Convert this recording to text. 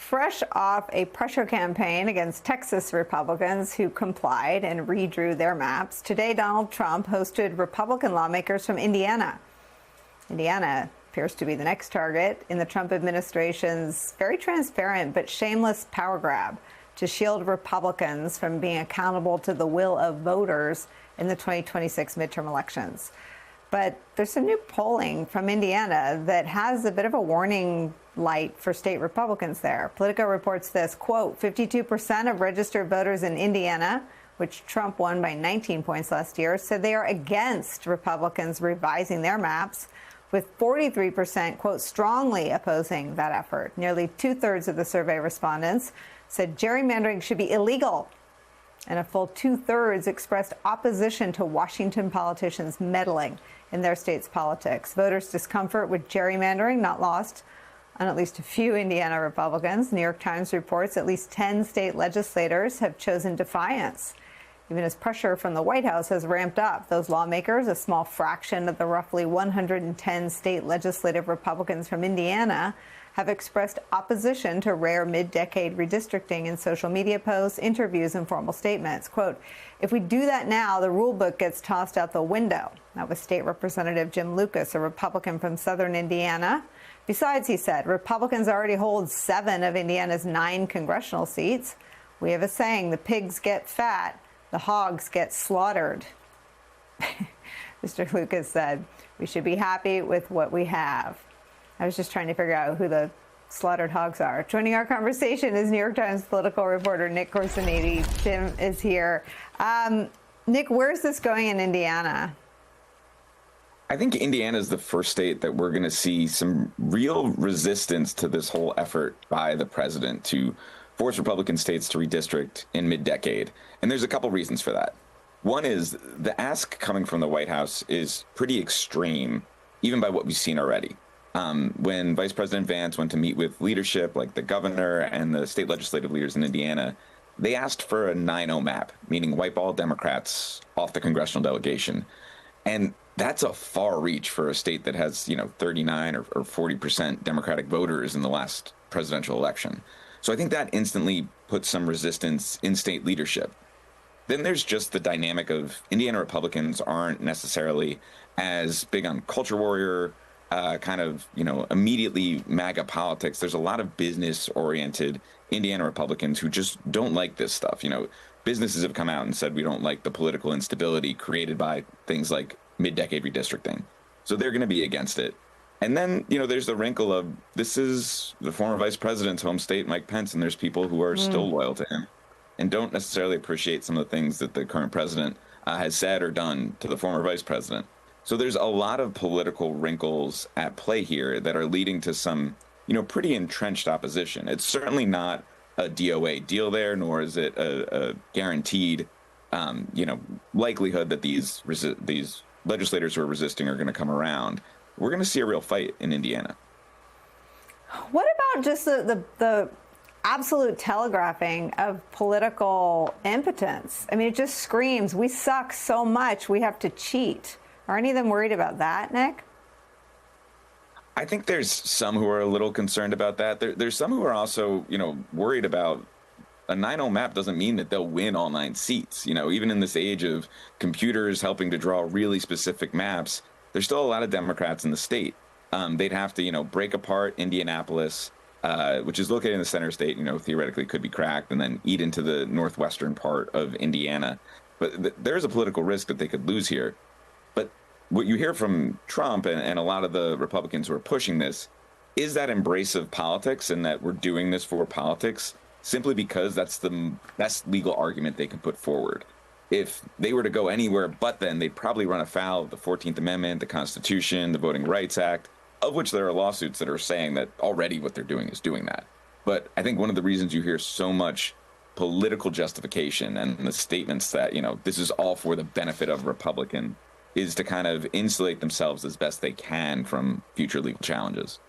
fresh off a pressure campaign against Texas Republicans who complied and redrew their maps, today Donald Trump hosted Republican lawmakers from Indiana. Indiana appears to be the next target in the Trump administration's very transparent but shameless power grab to shield Republicans from being accountable to the will of voters in the 2026 midterm elections. But there's some new polling from Indiana that has a bit of a warning light for state Republicans there. Politico reports this, quote, 52% of registered voters in Indiana, which Trump won by 19 points last year, said they are against Republicans revising their maps, with 43%, quote, strongly opposing that effort. Nearly two-thirds of the survey respondents said gerrymandering should be illegal, and a full two-thirds expressed opposition to Washington politicians meddling in their state's politics. Voters' discomfort with gerrymandering not lost on at least a few Indiana Republicans. New York Times reports at least 10 state legislators have chosen defiance, even as pressure from the White House has ramped up. Those lawmakers, a small fraction of the roughly 110 state legislative Republicans from Indiana, have expressed opposition to rare mid-decade redistricting in social media posts, interviews, and formal statements. Quote, if we do that now, the rule book gets tossed out the window. That was State Representative Jim Lucas, a Republican from southern Indiana. Besides, he said, Republicans already hold 7 of Indiana's 9 congressional seats. We have a saying, the pigs get fat, the hogs get slaughtered. Mr. Lucas said, we should be happy with what we have. I was just trying to figure out who the slaughtered hogs are. Joining our conversation is New York Times political reporter Nick Corsinati. Jim is here. Nick, where's this going in Indiana? I think Indiana is the first state that we're going to see some real resistance to this whole effort by the president to force Republican states to redistrict in mid-decade. And there's a couple reasons for that. One is the ask coming from the White House is pretty extreme, even by what we've seen already. When Vice President Vance went to meet with leadership like the governor and the state legislative leaders in Indiana, they asked for a 9-0 map, meaning wipe all Democrats off the congressional delegation. And that's a far reach for a state that has, 39 or 40% Democratic voters in the last presidential election. So I think that instantly puts some resistance in state leadership. Then there's just the dynamic of Indiana Republicans aren't necessarily as big on culture warrior, immediately MAGA politics. There's a lot of business-oriented Indiana Republicans who just don't like this stuff. Businesses have come out and said we don't like the political instability created by things like mid-decade redistricting. So they're going to be against it. And then, there's the wrinkle of this is the former vice president's home state, Mike Pence, and there's people who are still loyal to him and don't necessarily appreciate some of the things that the current president has said or done to the former vice president. So there's a lot of political wrinkles at play here that are leading to some, pretty entrenched opposition. It's certainly not a DOA deal there, nor is it a guaranteed, likelihood that these legislators who are resisting are going to come around. We're going to see a real fight in Indiana. What about just the absolute telegraphing of political impotence? I mean, it just screams, we suck so much, we have to cheat. Are any of them worried about that, Nick? I think there's some who are a little concerned about that. There's some who are also, worried about a 9-0 map doesn't mean that they'll win all 9 seats. Even in this age of computers helping to draw really specific maps, there's still a lot of Democrats in the state. They'd have to, break apart Indianapolis, which is located in the center state, theoretically could be cracked, and then eat into the northwestern part of Indiana. But there's a political risk that they could lose here. But what you hear from Trump and a lot of the Republicans who are pushing this is that embrace of politics and that we're doing this for politics simply because that's the best legal argument they can put forward. If they were to go anywhere but then, they'd probably run afoul of the 14th Amendment, the Constitution, the Voting Rights Act, of which there are lawsuits that are saying that already what they're doing is doing that. But I think one of the reasons you hear so much political justification and the statements that, this is all for the benefit of Republican is to kind of insulate themselves as best they can from future legal challenges.